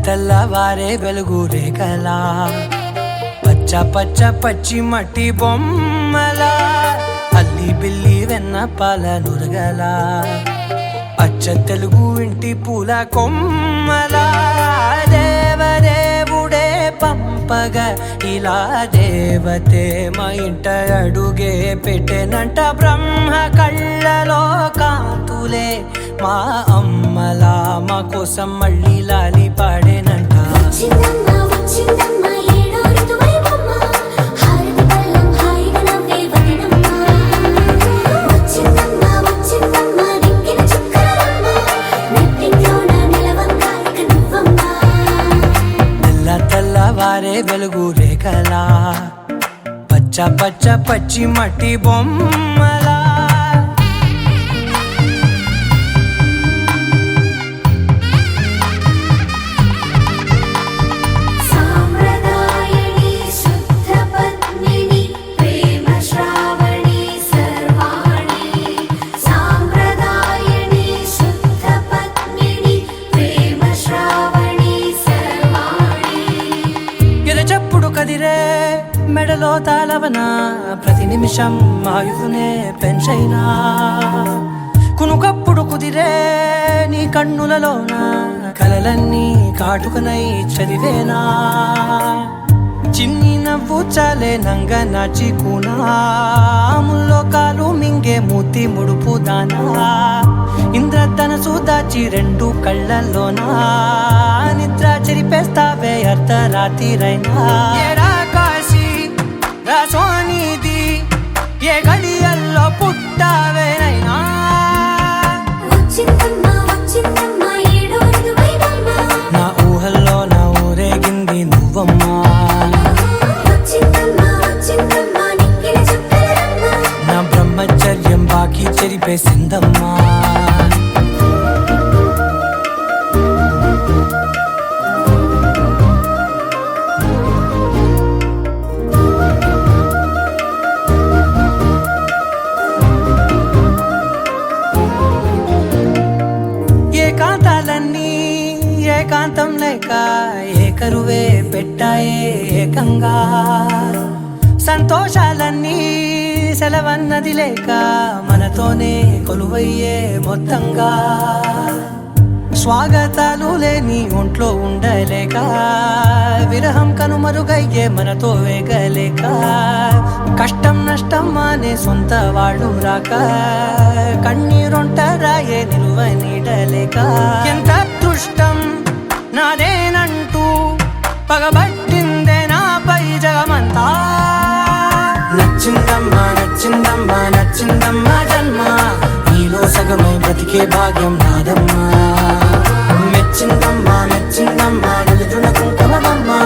తెల్లవారే వెలుగు రేఖలా పచ్చ పచ్చ పచ్చి మట్టి బొమ్మలా అల్లి బిల్లి వెన్న పాల నురగలా అచ్చ తెలుగు ఇంటి పూల కొమ్మలా దేవదేవుడే పంపగా ఇలా దేవతే మా ఇంట అడుగే పెట్టెనంట బ్రహ్మ కళ్ళలో కాంతులే మా అమ్మలా మా కోసం మళ్ళీ లాలి పాడేనంట. తెల్లవారే వెలుగు రేఖలా పచ్చ పచ్చ పచ్చి మట్టి బొమ్మలా కదిరే మెడలో తాళవన ప్రతి నిమిషం ఆయుధునే పెంచైనా కునుకప్పుడు కుదిరే నీ కన్నులలోన కలలన్నీ కాటుకనై చదివేనా చిన్ని నవ్వు చాలే నంగ నాచి కూనాముల్లో కాలు మింగే మూతి ముడుపు దానా ఇంద్రధనసు దాచి రెండు కళ్ళల్లోనా నిద్ర చెరిపేస్తావే అర్ధరాత్రిరైనా ఏరా కాశీ రాసోనిది ఏ గడియల్లో పుట్టావేనైనా నా ఊహల్లో నా ఊరేగింది నువ్వమ్మా నా బ్రహ్మచర్యం బాకీ చెరిపేసిందమ్మా. ఏకాంతాలన్నీ ఏకాంతం లేక ఏకరువే పెట్టాయే ఏకంగా సంతోషాలన్నీ సెలవన్నది లేక మనతోనే కొలువయ్యే మొత్తంగా స్వాగతాలు లేని ఒంట్లో ఉండలేక విరహం కనుమరుగయ్యే మనతో వేగలేక కష్టం నష్టం అనే సొంత వాళ్ళు రాక కన్నీరొంటరాయే నిలువ నీడలేక ఎంత అదృష్టం నాదేనంటూ పగబట్టిందే నాపై జగమంతా నచ్చిందమ్మా నచ్చిందమ్మా నచ్చిందమ్మా జన్మ నీలో సగమై బ్రతికే భాగ్యం నాదమ్మా మెచ్చిందమ్మా మెచ్చిందమ్మా నిలుతున్న కుంకుమమ్మా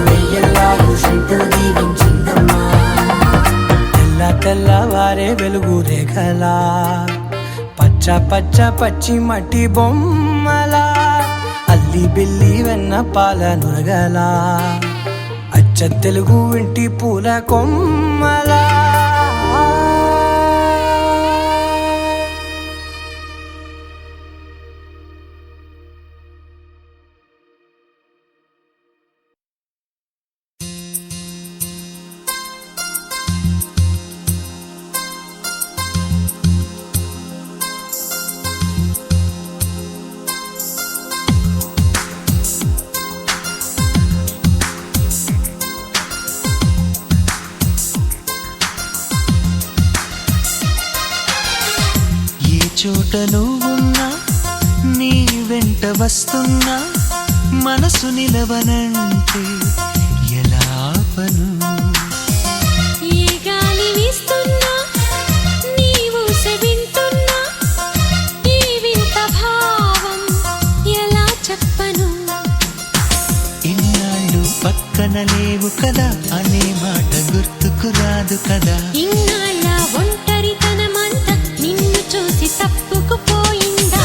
వెయ్యల్లాగు శంకరు దీవించిందమ్మా. తెల్లవారే వెలుగు రేఖలా పచ్చ పచ్చ పచ్చి మట్టి బొమ్మలా అల్లి బిల్లి వెన్న పాల నురగలా అచ్చ తెలుగు ఇంటి పూల కొమ్మలా. చోట నువ్వున్నా నీ వెంట వస్తున్నా మనసు నిలవనంటే ఎలా ఆపను ఏ గాలి వీస్తున్నా నీవు వింటున్నా ఈ వింత భావం ఎలా చెప్పను ఇన్నాళ్ళు పక్కన లేవు కదా అనే మాట గుర్తుకు రాదు కదా ఇన్నాళ్ళ ఒంటరితనమంతా నిన్ను చూసి తప్పుకుపోయిందా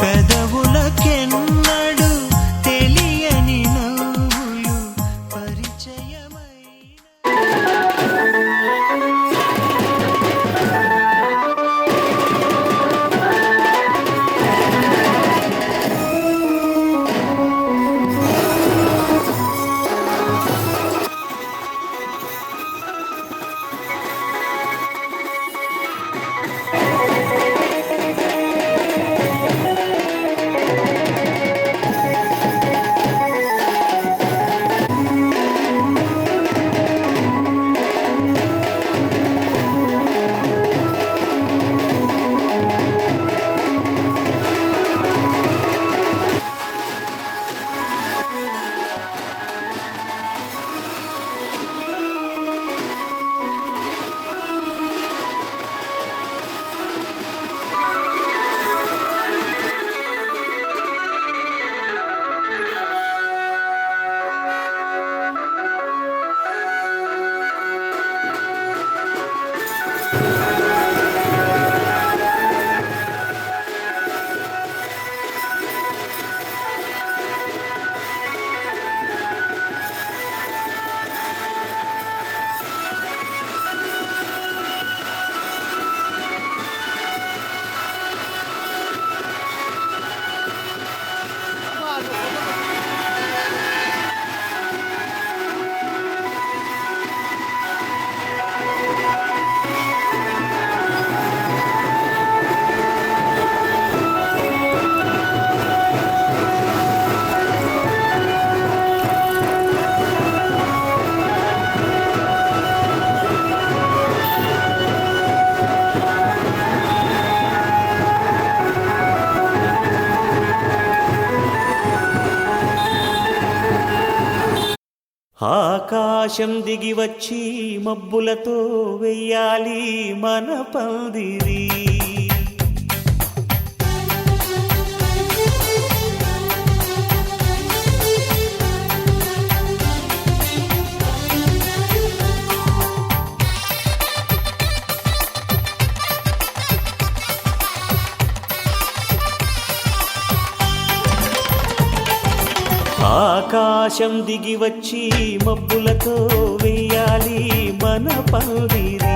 పెదవులకెన్నడు తెలియని నవ్వులు పరిచయమై ఆకాశం దిగి వచ్చి మబ్బులతో వెయ్యాలి మన పందిరి. ఆకాశం దిగి వచ్చి మబ్బులతో వెయ్యాలి మన పందిరి.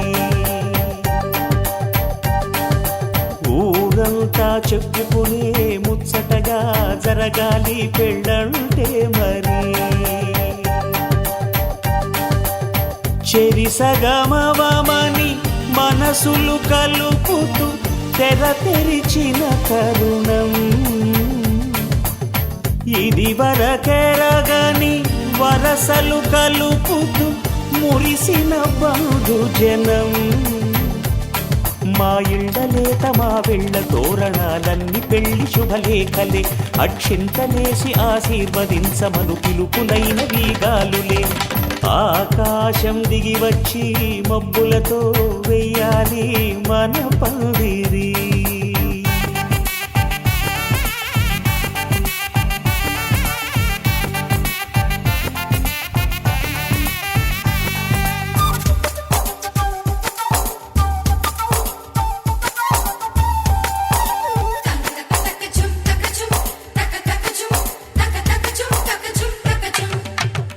ఊరంతా చెప్పుకునే ముచ్చటగా జరగాలి పెళ్ళంటే మరి. చెరిసగమవమని మనసులు కలుపుతూ తెర తెరిచిన తరుణం. ఇది వరకెరగని వరసలు కలుపుతూ మురిసిన బంధు జనం. మా ఇళ్ళలేత మా వెళ్ళ తోరణాలన్నీ పెళ్లి శుభలేఖలే. అక్షింతలేసి ఆశీర్వదించమను పిలుపులైన వీగాలులే. ఆకాశం దిగి వచ్చి మబ్బులతో వెయ్యాలి మన పందిరి.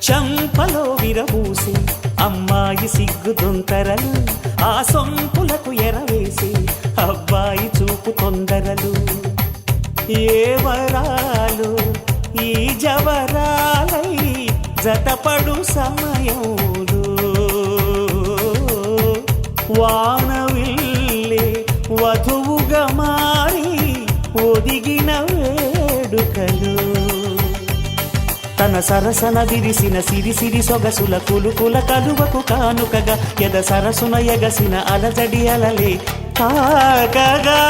చంపలో విరబూసి అమ్మాయి సిగ్గుదొంతరలు. ఆ సొంపులకు ఎరవేసి అబ్బాయి చూపు తొందరలు. ఏ వరాలు ఈ జవరాలై జతపడు సమయంలో. వానవిల్లే వధువుగా మారి ఒదిగిన వేడుకలు. తన సరసన విరిసిన సిరిసిరి సొగసుల కులుకుల కలువకు కానుకగా ఎద సరసున ఎగసిన అలజడి అలలే తాకగా.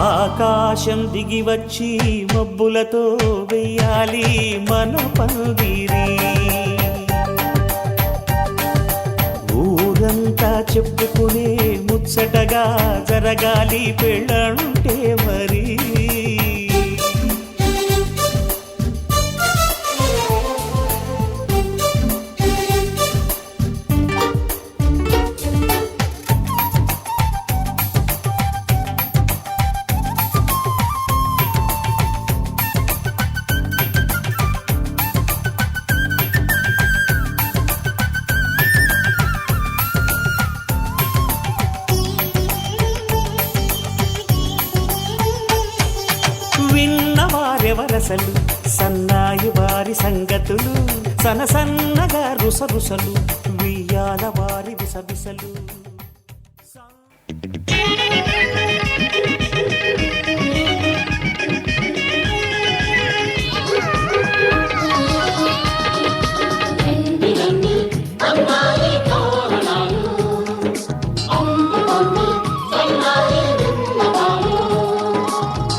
ఆకాశం దిగి వచ్చి మబ్బులతో వెయ్యాలి మన పందిరి. ఊరంతా చెప్పుకునే ముచ్చటగా జరగాలి పెళ్ళంటే మరి. సంగతులు సనసన్నగా రుసరుసలు వియ్యాల వారి విసవిసలు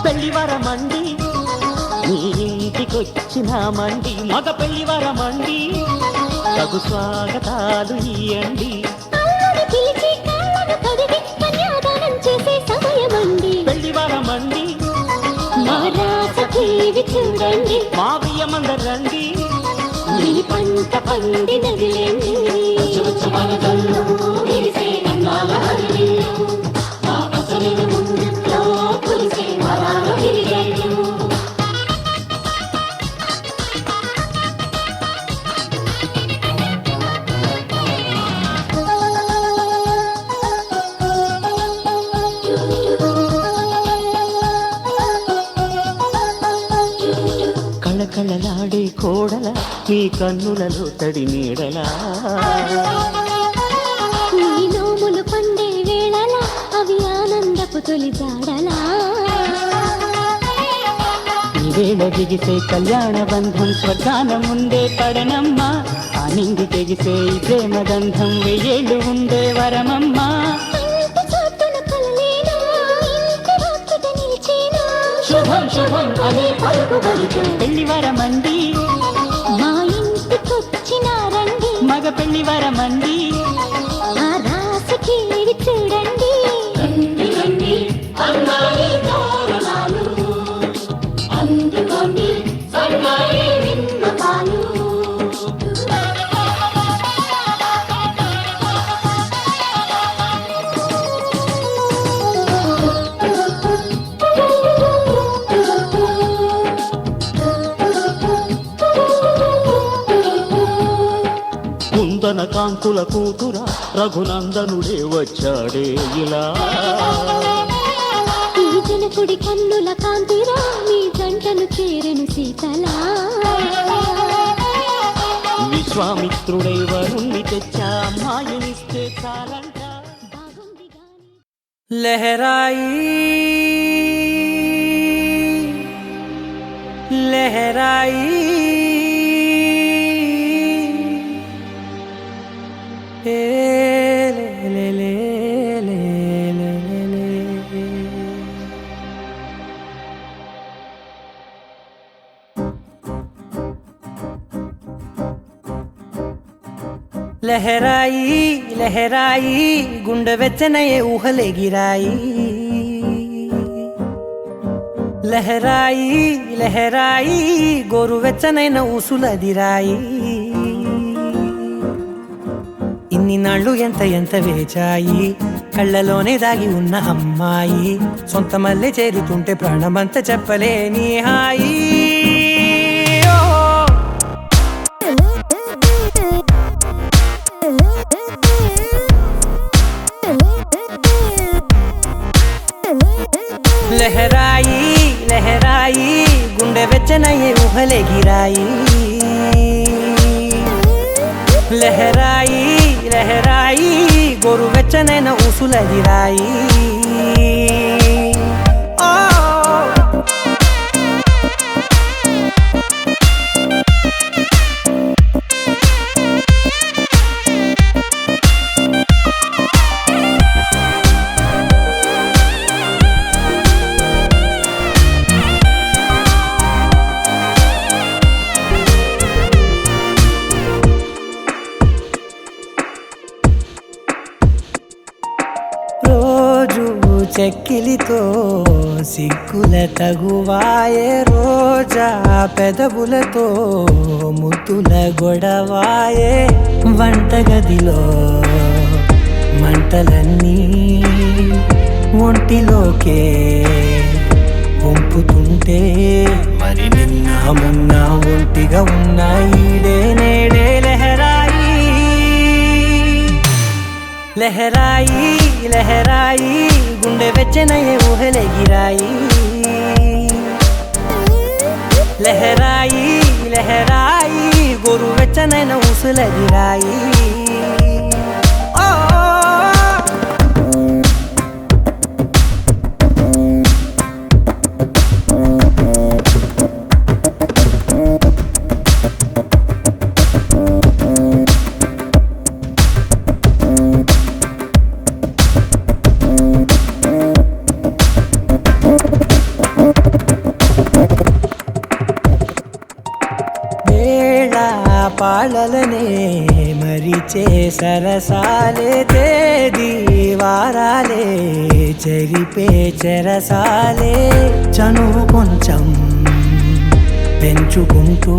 పెళ్లివరమండి నీ ఇంటికొచ్చినామండి మగ పెళ్లివరమండి తగు స్వాగతాలు ఇయ్యండి పిలిచి కాళ్ళను కడిగి కన్యాదానం చేసే సమయమండి పెళ్లివరమండి మా రాస టీవీ చూడండి మా బియ్యమందరండి మీ పంట పండినదిలేండి కళకళలాడే కోడల మీ కన్నులలో తడి నీడలా ఈ నోములు పండే వేళలా అవి ఆనందపు తొలి జాడలా ఈ వేళ దిగిసే కళ్యాణ బంధం స్వర్గాన ముందే పడనమ్మా ఆ నింగి తెగిసే ఈ ప్రేమ గంధం వెయ్యేళ్ళు ఉండే వరమమ్మా శుభం శుభం అనే పలుకుబడితో పెళ్లివరమండి మా ఇంటికొచ్చినారండి మగ పెళ్లివరమండి ఆ రాసకి చూడండి అందుకోండి సన్నాయి విన్నపాలు కుందన కాంతుల కూతురా రఘునందనుడే వచ్చాడే ఇలా ఈ జనకుడి కన్నుల కాంతిరా మీ జంటను చేరెను సీతలా విశ్వామిత్రుడై వరుణ్ణి తెచ్చా అమ్మాయినిస్తే చాలంట బాగుంది గాని లహరాయి లహరాయి ఏ లే లే లే లే లే లే. లహరాయి లహరాయి గుండె వెచ్చనయే ఊహలెగిరాయి లహరాయి లహరాయి గోరు వెచ్చనైన ఊసులదిరాయి ఇన్ని నాళ్ళు ఎంత ఎంత వేచాయి కళ్ళలోనే దాగి ఉన్న అమ్మాయి సొంత మల్లె చేరుతుంటే ప్రాణమంత చెప్పలేని హాయి లహరాయి లహరాయి గుండె వెచ్చనయ్యే ఊహలెగిరాయి లహరాయి లహరాయి గోరు వెచ్చనైన ఊసులదిరాయి చెక్కిలితో సిగ్గుల తగువాయే రోజా పెదవులతో ముద్దుల గొడవాయే వంటగదిలో మంటలన్నీ ఒంటిలోకే వంపుతుంటే మరి నిన్న మొన్న ఒంటిగా ఉన్న ఈడే నేడే లహరాయి లహరాయి లహరాయి గుండె వెచ్చనయ్యే ఊహలెగిరాయి లహరాయి లహరాయి గోరువెచ్చనైన ఊసులెదిరాయి పాలలనే మరిచే సరసాలే తేదీ వారాలే చెరిపే చెరసాలే చనువు కొంచెం పెంచుకుంటూ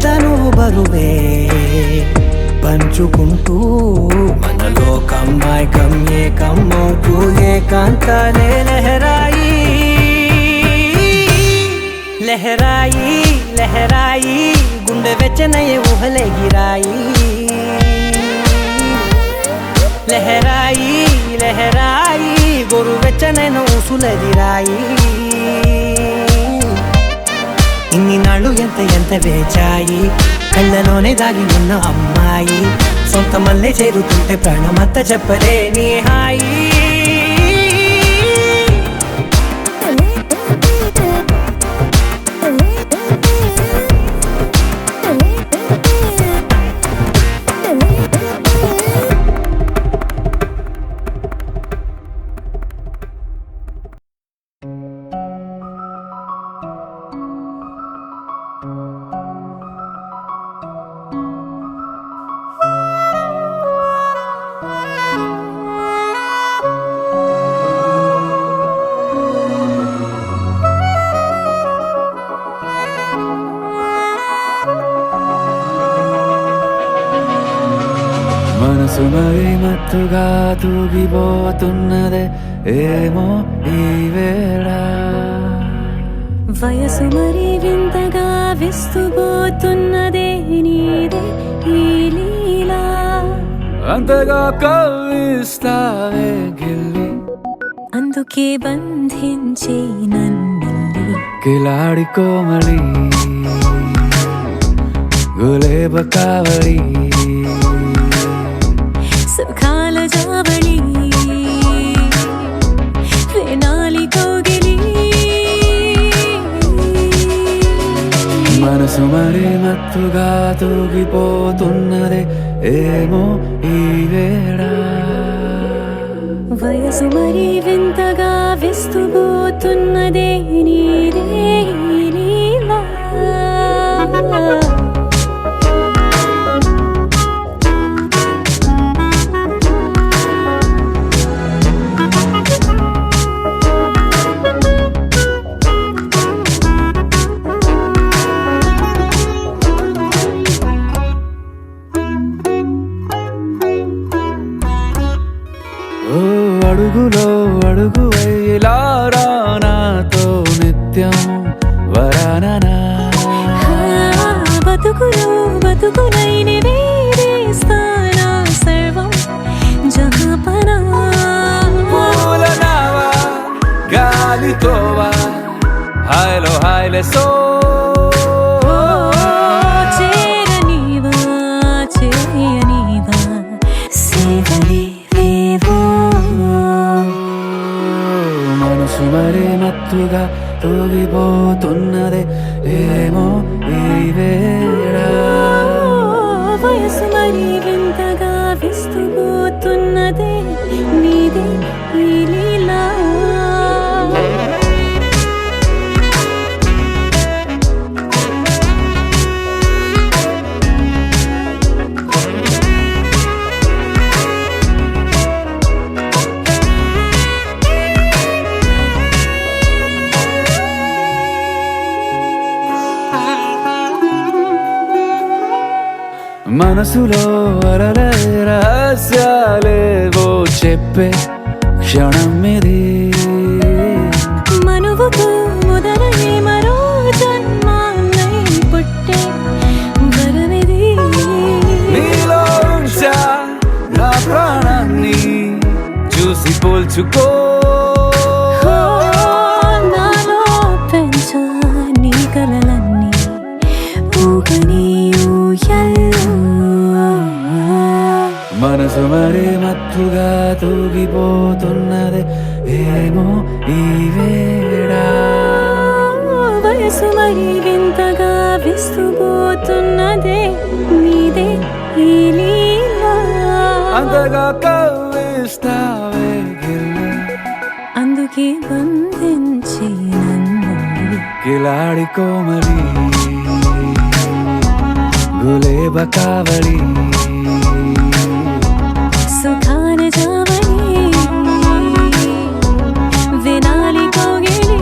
తను బరువే పంచుకుంటూ మనలో కమ్మాయికం ఏకమవుతూ ఏకాంతాలే లహరాయి లహరాయి లహరాయి గుండె వెచ్చనయ్యే ఊహలే గిరాయి లహరాయి లహరాయి గోరు వెచ్చనైన ఊసులెదిరాయి ఇన్ని నాళ్ళు ఎంత వేచాయి కళ్ళలోనే దాగి ఉన్న అమ్మాయి సొంత మల్లె చేరుతుంటే ప్రాణమంతా చెప్పలేని హాయి మనసు మరి మత్తుగా తూగిపోతున్నదే ఏమో ఈ వేళ వయసు మరి వింతగా విస్తుపోతున్నదే నీదే ఈ లీలా అంతగా కవ్విస్తావే గిల్లి అందుకే బంధించే నన్నిల్లి కిలాడి కోమలి గులేబ కావలి సుఖాల జావళి వేనాలి కోగిలి మనసు మరి మత్తుగా తూగిపోతున్నదే ఏమో ఈ వేళ వయసు మరి వింతగా విస్తుపోతున్నదే నీదే ఈ లీలా అడుగులో అడుగు వేలారా నాతో నిత్యం వరాననా బతుకులో బతుకునైన వేరేస్తానా సర్వం జహాపనా పూలనావా గాలితోవా హాయ్లో హాయ్లే సో చేరనీవా చేయనీవా సేవలే మనసు మరి మత్తుగా తూగిపోతున్నదే ఏమో ఈ వేళ వయసు మరి వింతగా విస్తుపోతున్నదే నీదే ఈ లీలా మనసులో అలలే రహస్యాలేవో చెప్పే క్షణం ఇది మనువుకు మొదలై మరో జన్మాన్నై పుట్టే వరమిది నీలో ఉంచా నా ప్రాణాన్ని చూసి పోల్చుకో నాలో పెంచా నీ కలలన్నీ ఊగని మనసు మరీ మత్తుగా తూగిపోతున్నదే ఏమో ఈ వేళ వయసు మరి వింతగా విస్తుపోతున్నదే నీదే ఈ లీలా అంతగా కవ్విస్తావే గిల్ల అందుకే బంధించి నన్ను కిలాడి కోమలి గులేబ కావలి సుఖాన జావని వినాలి కోగిలి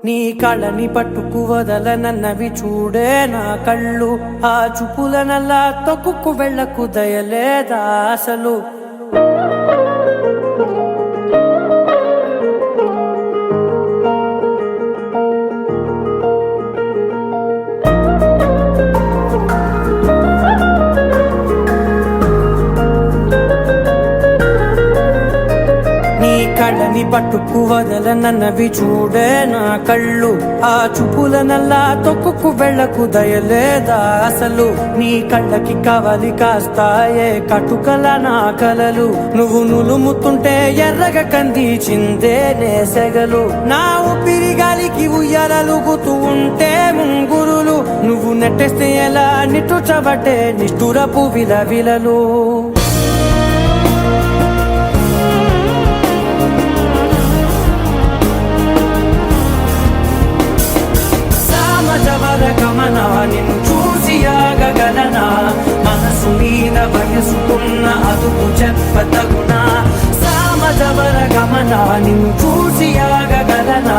నీ కళ్ళని పట్టుకు వదలనన్నవి చూడే నా కళ్ళు ఆ చూపులనల్లా తొక్కుకు వెళ్ళకు దయలేదా అసలు కళ్ళని పట్టుకు వదలనన్నవి చూడే నా కళ్ళు ఆ చూపులనల్లా తొక్కుకు వెళ్ళకు దయలేదా అసలు నీ కళ్ళకి కవలి కాస్తాయే కటుకల నా కలలు నువ్వు నులుముతుంటే ఎర్రగ కందిచిందే నేసెగలు నా ఊపిరి గాలికి ఉయ్యాలలుగుతూ ఉంటే ముంగురులు నువ్వు నెట్టేస్తే ఎలా నిట్టుచబట్టే నిష్ఠురపు విలవిలలు గమన నిన్ను చూసి ఆగగలనా మనసు మీద వయసుకున్న అదుపు చెప్పతగునా సామజవర గమన నిన్ను చూసి ఆగగలనా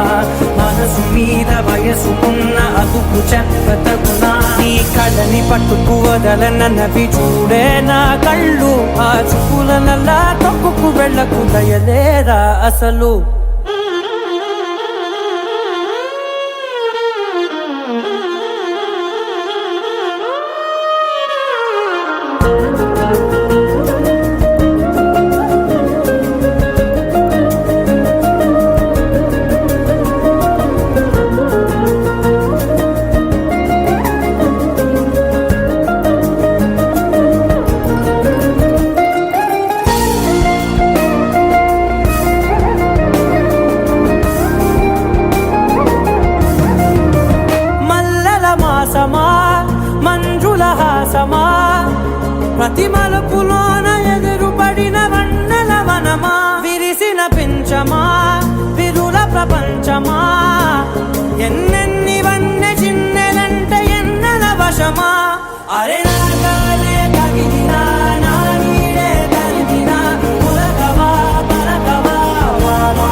మనసు మీద వయసుకున్న అదుపు చెప్పతగునా నీ కళ్ళని పట్టుకు వదలనన్నవి చూడే నా కళ్ళు ఆ చూపులనల్లా తొక్కుకు వెళ్ళకు దయలేరా అసలు మంజుల హాసమా ప్రతి మలుపులోన ఎదురుపడిన వన్నెల వనమా విరిసిన పించమా విరుల ప్రపంచమా ఎన్నెన్ని వన్నె చిన్నెలంటే ఎన్నెల వశమా అరే నాగాలే కగిదినా నా నీడే తరిదినా పులకవా పలకవా వామా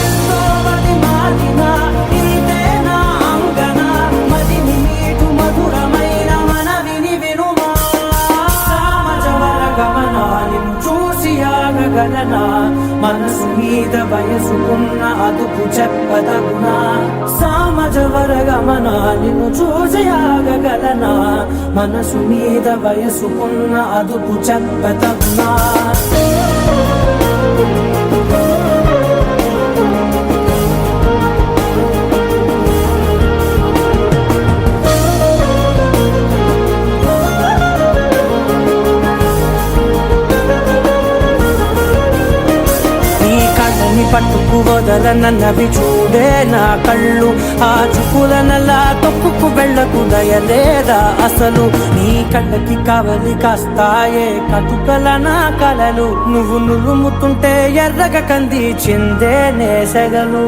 ఎంతో మది మాదినా ఇంతే నా అంగన మదిని మీటు మధురమైన మనవిని వినుమా సామజవర గమన నిన్ను చూసి ఆగగలనా మనసు మీద వయసుకున్న అదుపు చెప్పదగునా సామజవర గమన నిన్ను చూసి ఆగగలనా మనసు మీద వయసుకున్న అదుపు చెప్పదగునా పట్టుకు వదలనన్నవి చూడే నా కళ్ళు ఆ చూపులనల్లా తొక్కుకు వెళ్ళకు దయలేదా అసలు నీ కళ్ళకి కవలి కాస్తాయే కటుకల నా కలలు నువ్వు నులుముతుంటే ఎర్రగ కంది చిందే నేసెగలు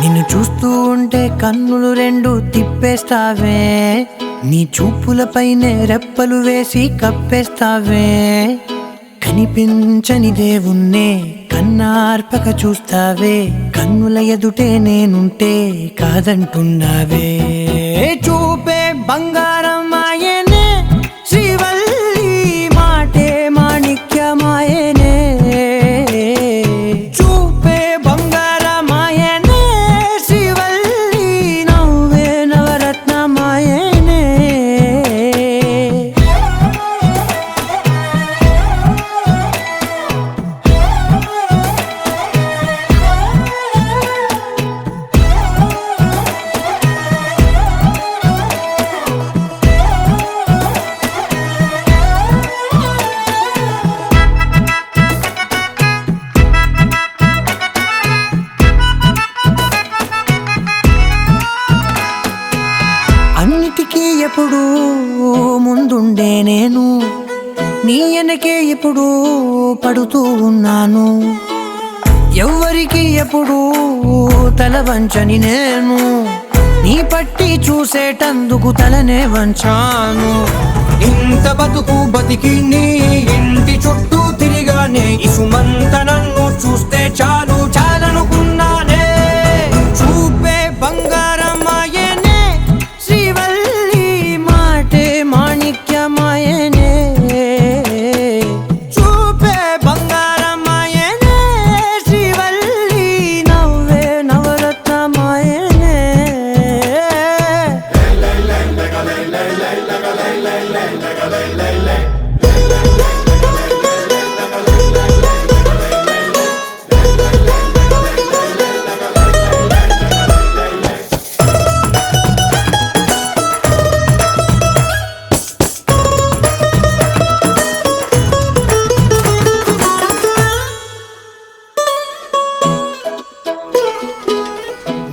నిన్ను చూస్తూ ఉంటే కన్నులు రెండు తిప్పేస్తావే, నీ చూపులపైనే రెప్పలు వేసి కప్పేస్తావే. కనిపించని దేవుణ్ణే కన్నార్పక చూస్తావే, కన్నుల ఎదుటే నేనుంటే కాదంటున్నావే. చూపే బంగారం ఆయనే శ్రీవల్లి, మాటే మాణిక్యమాయనే. చూపే బంగారమాయనే శ్రీవల్లి, నవ్వే నవరత్నమాయనే. అన్నిటికీ ఎప్పుడు ముందుండే నేను, నీ వెనకే ఎప్పుడు పడుతూ ఉన్నాను. ఎవ్వరికి ఎప్పుడు తల వంచని నేను, నీ పట్టి చూసేటందుకు తలనే వంచాను. ఇంత బతుకు బతికి నీ ఇంటి చుట్టూ తిరిగానే, ఇసుమంత నన్ను చూస్తే చాలు చాలనుకున్నానే. చూపే బంగారమాయనే శ్రీవల్లి, మాటే మాణిక్యమాయనే. చూపే బంగారమాయనే శ్రీవల్లి, నవ్వే నవరత్నమాయనే.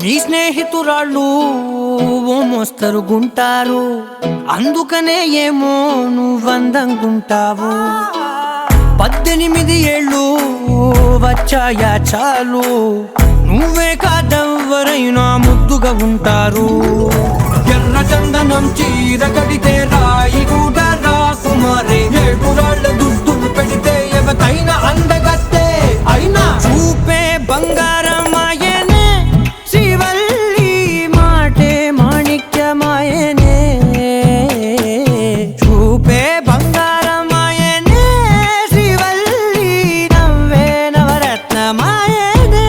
నీ స్నేహితురాళ్ళు ఓ మోస్తరు గుంటారు, అందుకనే ఏమో నువ్వందంగుంటావు. 18 ఏళ్ళు వచ్చాయా చాలు, నువ్వే కాదెవ్వరైనా ముద్దుగా ఉంటారు. ఎర్ర చందనం చీర కడితే రాయి కూడా రాకుమారే, 7 రాళ్ళ దుద్దులు పెడితే ఎవతైనా అందగత్తే అయినా. చూపే బంగారమాయనే శ్రీవల్లి, మాటే మాణిక్యమాయనే. చూపే బంగారమాయనే శ్రీవల్లి, నవ్వే నవరత్నమాయనే.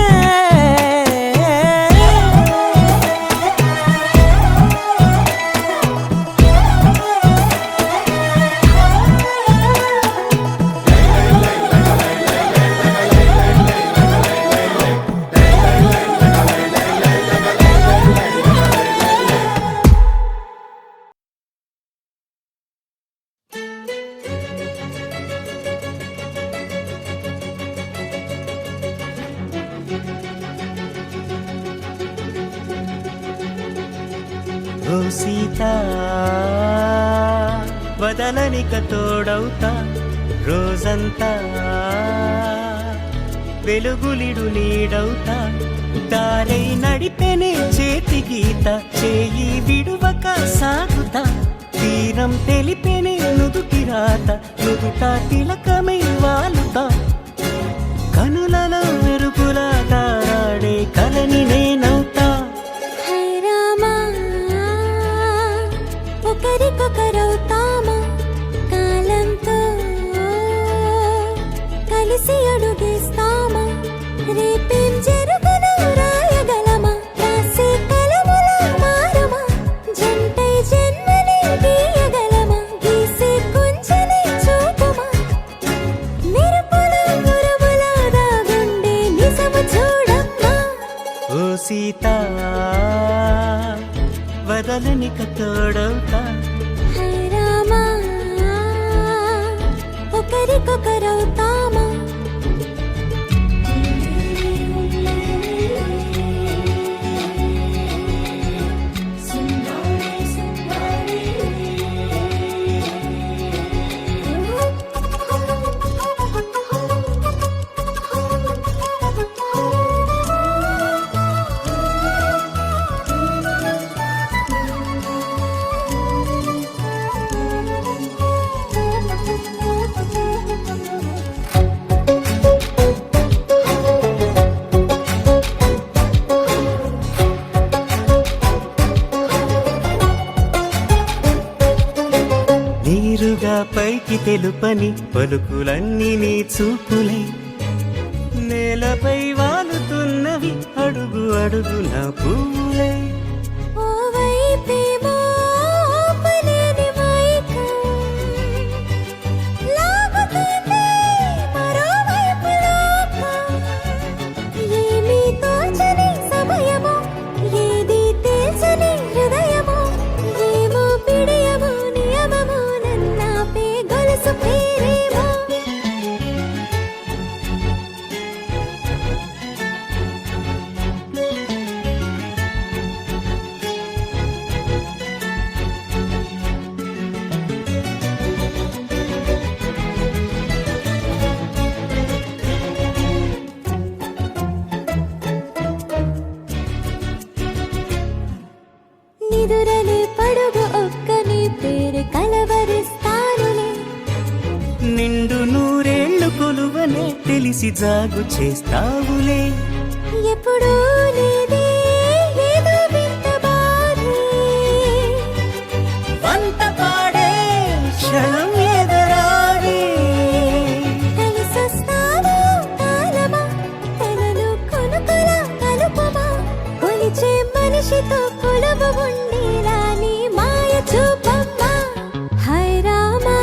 ఓ సీత, వదలనిక తోడవుతా రోజంతా, వెలుగులిడు నీడవుతా, దారై నడిపెనే చేతి గీత, చేయి విడువక సాగుతా, తీరం తెలిపెనే నుదుటి రాత, నుదుట తిలకమై వాలుతా, కనులలో మెరుపులా తారాడే కలని నేనవుతా. హై రామా, ఒకరికొకరవుతామా, కాలంతో కలిసి అడుగేస్తామా, రేపేం జరుగునో రాయగలమా, రాసే కలముల మారమా, జంటై జన్మని గీయగలమా, గీసే కుంచని చూపుమా, మెరుపుల మురముల దాగుండే నిజము చూడమ్మా. ఓ సీత, వదలనిక తోడవుతా. హై రామా, ఒకరికొకరవుతామా. పైకి తెలుపని పలుకులన్నీ నీ చూపులై నేలపై వాలుతున్నవి అడుగు అడుగు నా పువ్వులై నిదురలే పడుగు ఒక్కని పేరు కలవరిస్తానులే నిండు నూరేళ్లు కొలువనే తెలిసి జాగు చేస్తావులే ఎప్పుడూ లేదే ఏదో వింత బాధే వంత పాడే క్షణం ఎదరాడే కలిసొస్తాను కాలమా తనను కొనుకల కలుపమా కొలిచే మనిషితో కొలువు ఉండేలా నీ మాయ చూపమ్మా హై రామా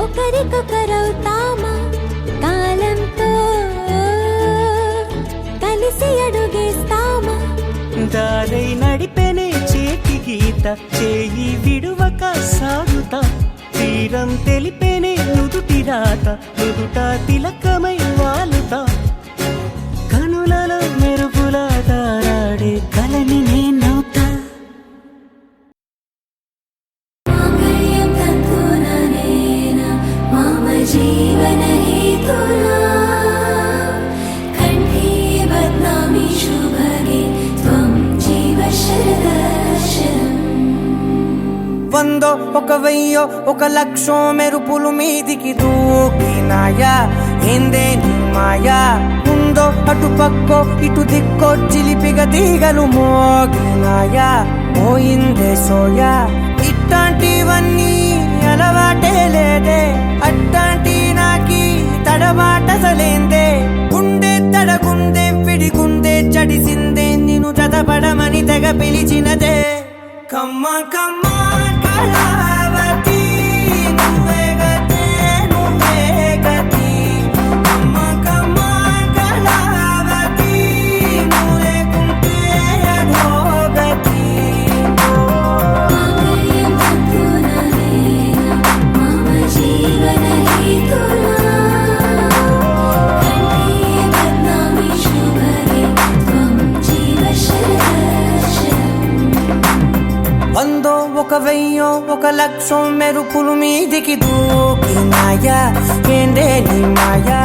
ఒకరికొకరవుతామా కాలంతో కలిసి అడుగేస్తామా దారై నడిపెనే చేతి గీత చేయి విడువక సాగుతా తీరం తెలిపెనే నుదుటి రాత నుదుట తిలకమై వాలుతా కనులలో మెరుపుల తారాడే కలని నేనవుతా జీవన హేతునా కంఠే బద్నామి శుభగే త్వం జీవ శరదర్శనం వందో ఒక వెయ్యో ఒక లక్షో మెరుపులు మీదికి దూకినాయా ఏందే నీ మాయా ఉందో అటు పక్కో ఇటు దిక్కో చిలిపిగ తీగలు మోగినాయా పోయిందే సోయా ఇట్లాంటివన్నీ అలవాటే లేదే అట్లాంటి నాకి తడబాటసలేందే గుండె తడగుందే విడిగుందే చడిసిందే నిన్ను చదపడమని తెగ పిలిచినదే కమ్మ కమ్మ కళావతి నువ్వే గతే నువ్వే గతి కమ్మ కమ్మ కళావతి నువ్వు లేకుంటే అధోగతి జీవన హేతునా కంఠే బద్నామి శుభగే త్వం జీవ శరదర్శనం వందో ఒక వెయ్యో ఒక లక్షో మెరుపులు మీదికి దూకినాయా ఏందే నీ మాయా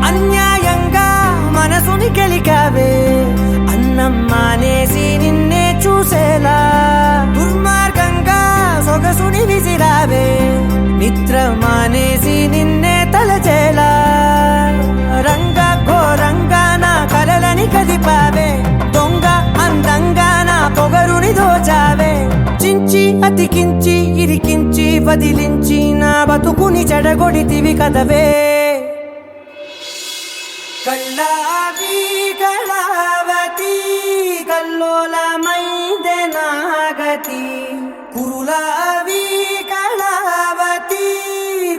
అన్యాయంగా మనసుని గెలికావే అన్నం మానేసి నిన్నే చూసేలా దుర్మార్గంగా సొగసుని విసిరావే నిద్ర మానేసి నిన్నే తలచేలా రంగ ఘోరంగా నా కలలని కదిపావే దొంగ అందంగా నా పొగరుని దోచావే చించి అతికించి ఇరికించి వదిలించి నా బతుకుని చెడగొడితివి కదవే కళ్ళావి కళావతి కల్లోలమైందే నాగతి కురులావి కళావతి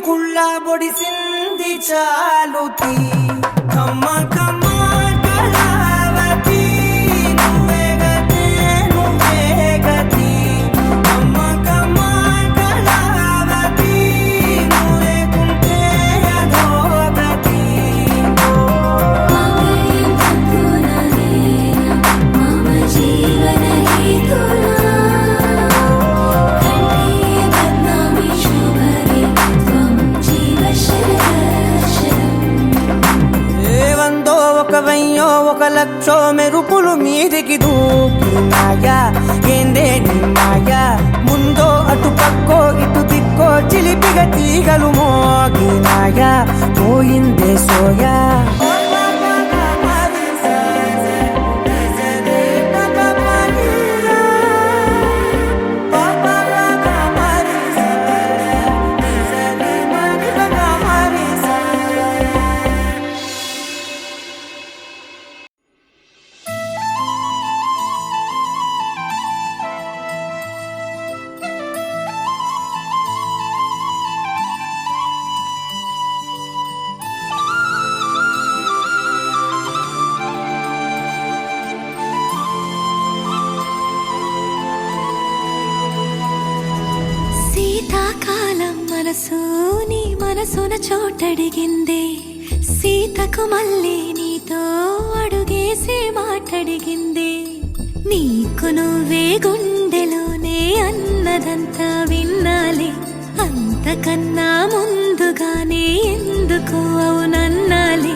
కుళ్ళ బొడిసింది చాలుతి కమ్మ కమ్మ కళావతి నువ్వే లక్షో మెరుపులు మీదికి దూకినాయా ఏందే నీ మాయా ముందో అటు పక్కో ఇటు దిక్కో చిలిపిగా తీగలు మోగినాయా పోయిందే సోయా శీతాకాలం మనసు నీ మనసున చోటడిగిందే సీతకు మళ్ళీ నీతో అడుగేసి మాటడిగిందే నీకు నువ్వే గుండెలోనే అన్నదంతా విన్నాలి అంతకన్నా ముందుగానే ఎందుకు అవునన్నాలి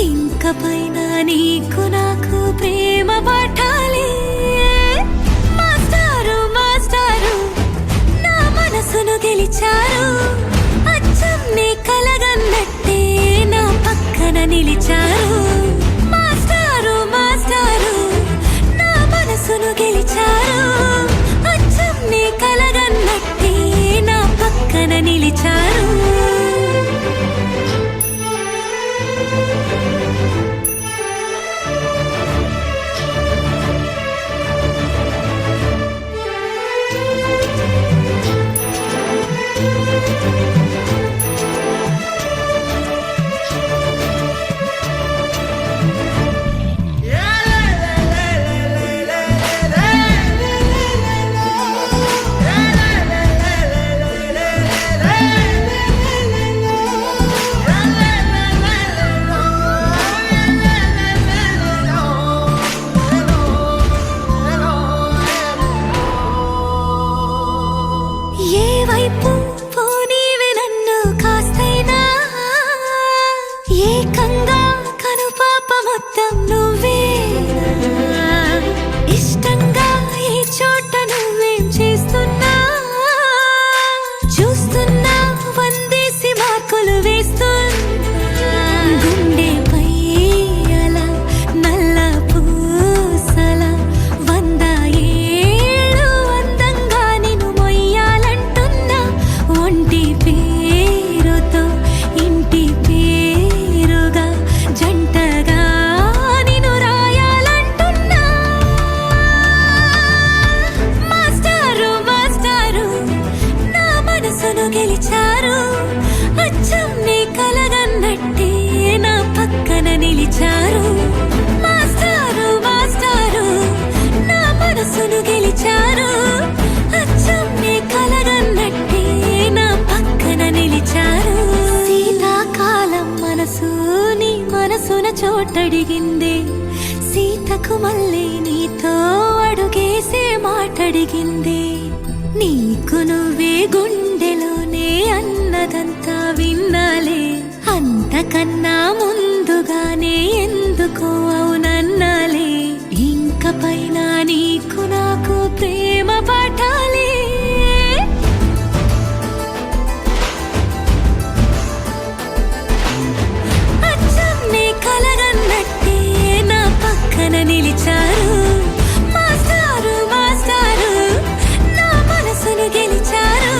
ఇంక పైన నీకు నాకు ప్రేమ పట్టాలి మాస్టారు మాస్టారు నా మనసును గెలిచారు అచ్చం నీ కలగన్నట్టే నా పక్కన నిలిచారు మాస్టారు మాస్టారు నా మనసును గెలిచారు అచ్చం నీ కలగన్నట్టే నా పక్కన నిలిచారు చోటడిగిందే సీతకు మళ్ళీ నీతో అడుగేసే మాటడిగిందే నీకు నువ్వే గుండెలోనే అన్నదంతా విన్నాలే అంతకన్నా ముందుగానే ఎందుకో అవునన్నాలే ఇంక పైన నీకు నాకు ప్రేమ పట్టాలి నిలిచారు మాస్టారు మాస్టారు నా మనసును గెలిచారు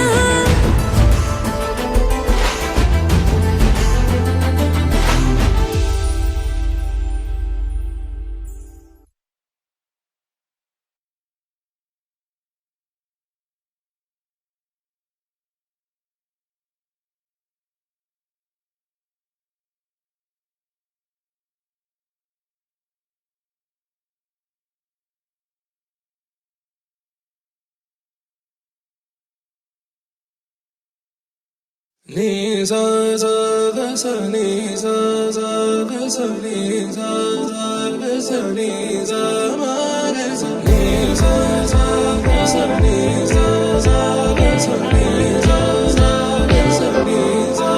ni sa sa ga sa ni sa sa ga sa ni sa sa ga sa ni sa ma ga sa ni sa sa ga sa ni sa sa ga sa ni sa sa ga sa ni sa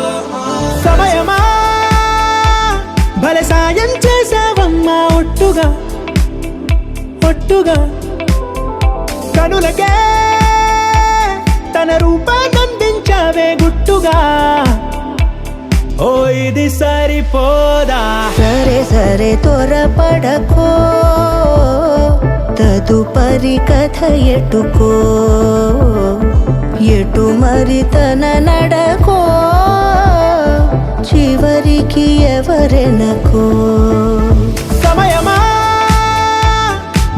సమయమా భలే సాయం చేసావమ్మా ఒట్టుగా ఒట్టుగా ఒట్టుగా కనులకే తన రూపాన్నందించావే గుట్టుగా ఓ ఇది సరిపోదా సరే సరే త్వరపడకో తదుపరి కథ ఎటుకో ఎటు మరి తన నడకో చివరికి ఎవరెనకో సమయమా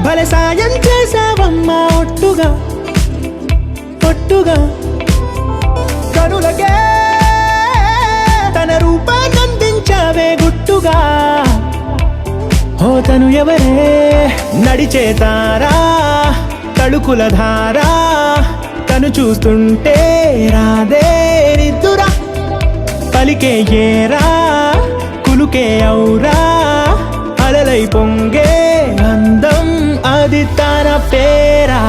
భలే సాయం చేసావమ్మా ఒట్టుగా ఒట్టుగా కనులకే తన రూపాన్నందించావే గుట్టుగా ఓ తను ఎవరే నడిచే తారా తళుకుల ధారా తను చూస్తుంటే రాదే నిద్దురా పలికే ఏరా కులుకే ఔరా అలలై పొంగే అందం అది తన పేరా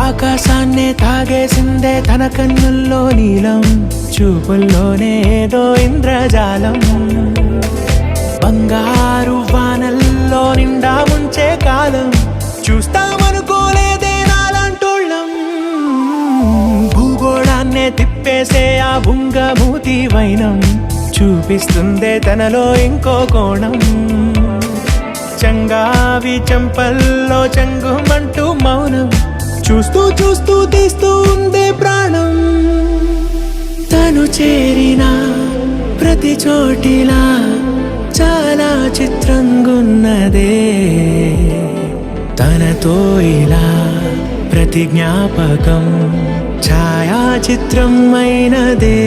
ఆకాశాన్నే తాగేసిందే తన కన్నుల్లో నీలం చూపుల్లోనే ఏదో ఇంద్రజాలం బంగారు వానల్లో నిండా ముంచే కాలం చూస్తామనుకోలేదే నాలాంటోళ్ళం భూగోళాన్నే తిప్పేసే ఆ బుంగమూతి వైనం చూపిస్తుందే తనలో ఇంకో కోణం చంగావి చెంపల్లో చెంగుమంటూ మౌనం చూస్తూ చూస్తూ తీస్తూ ఉందే ప్రాణం తను చేరిన ప్రతి చోటిలా చాలా చిత్రంగున్నదే తనతో ఇలా ప్రతి జ్ఞాపకం ఛాయాచిత్రం అయినదే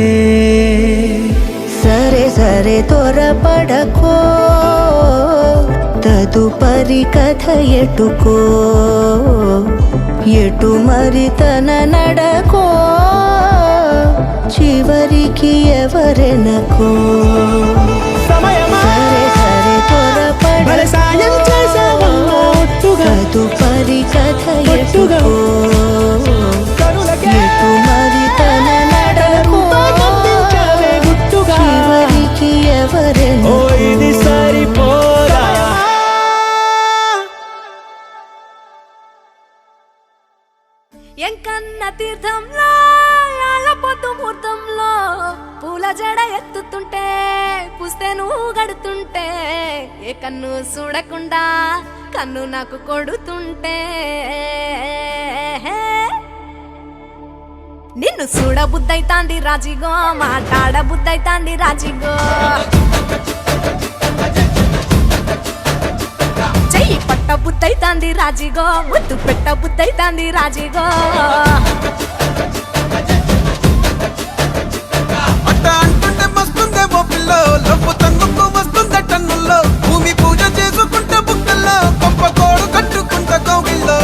సరే సరే త్వరపడకో తదుపరి కథ ఎటుకో ఎటు మరి తన నడకో చివరికి ఎవరెనకో సమయమా సరే సరే భలే సాయం చేసావమ్మా ఒట్టుగా తదుపరి కథ ఒట్టుగా ఎటుకో కనులకే ఎటు మరి తన నడకో రూపాన్నందించావే గుట్టుగా చివరికి ఓ ఎవరెనకో ఇది సరిపోదా ఎంకన్న తీర్థంలో యాళ్ళ పొద్దు ముహూర్తంలో పూల జడ ఎత్తుతుంటే పుస్తే నువ్వు గడుతుంటే ఏ కన్ను చూడకుండా కన్ను నాకు కొడుతుంటే నిన్ను చూడ బుద్ధైతాంది రాజిగో మాట్లాడ బుద్ధైతాంది రాజిగో చెయ్యి పట్ట బుద్ధైతాంది రాజిగో ముద్దు పెట్ట బుద్ధైతాంది రాజిగో అట్ట అంటుంటే మస్తుందేమో పిల్లో లవ్వు తంగుకు వస్తుందే టన్నుల్లో భూమి పూజ చేసుకుంటే బుక్కల్లో గొప్ప కోడు కట్టుకుంటే కోగిల్లో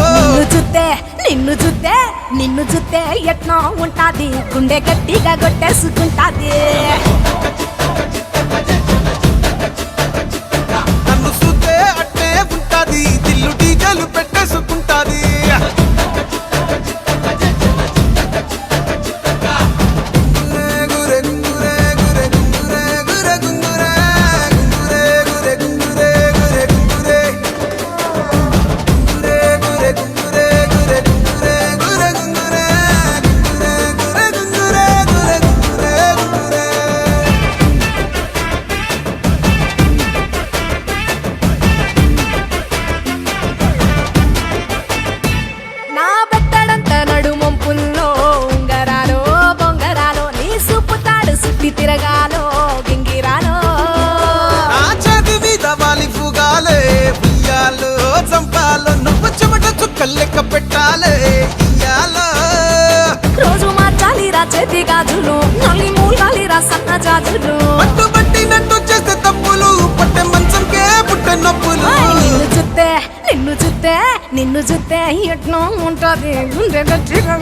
నిన్ను చూస్తే ఎట్నో ఉంటాది గుండె గట్టిగా కొట్టేసుకుంటాది నన్ను చూస్తే అట్టే ఉంటాది దిల్లు డీజలు పెట్టేసుకుంటాది తిరగాలో గింగిరాలో నా చేతి మీద వాలి పుగాలే ఉయ్యాలో చంపాలో నువ్వు చెమట చుక్కలు లెక్క పెట్టాలే ఇయ్యాలో రోజు మార్చాలి రా చేతి గాజులు నల్లి మూలాలి రా సన్న జాజులు పట్టు పట్టినట్టు చేస్తే తప్పులు పట్టే మంచంకే పుట్టే నొప్పులు నిన్ను చూస్తే నిన్ను చూస్తే ఎట్నో ఉంటుంది గుండె గట్టిగా